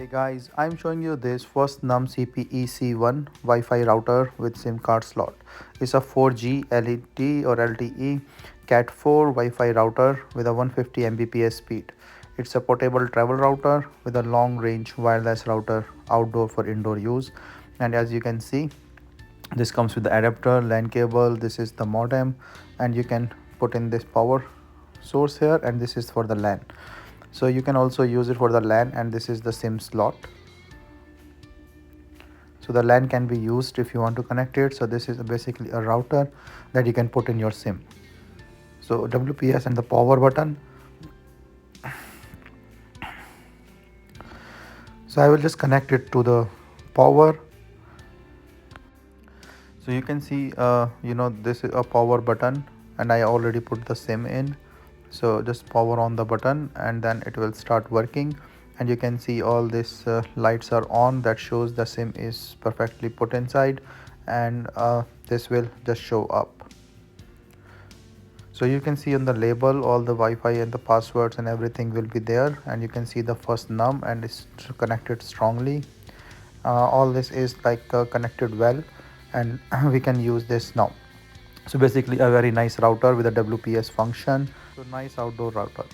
Hey guys, I'm showing you this Firstnum CPE C1 Wi-Fi router with SIM card slot. It's a 4G LET or LTE CAT4 Wi-Fi router with a 150 Mbps speed. It's a portable travel router with a long range wireless router outdoor for indoor use. And as you can see, this comes with the adapter, LAN cable, this is the modem, and you can put in this power source here, and this is for the LAN. So you can also use it for the LAN, and this is the SIM slot. So the LAN can be used if you want to connect it. So this is basically a router that you can put in your SIM. So WPS and the power button. So I will just connect it to the power. So you can see this is a power button, and I already put the SIM in. So just power on the button and then it will start working, and you can see all these lights are on. That shows the SIM is perfectly put inside, and this will just show up. So you can see on the label all the Wi-Fi and the passwords and everything will be there, and you can see the Firstnum and it's connected strongly. All this is connected well, and we can use this now. So basically a very nice router with a WPS function. So nice outdoor router.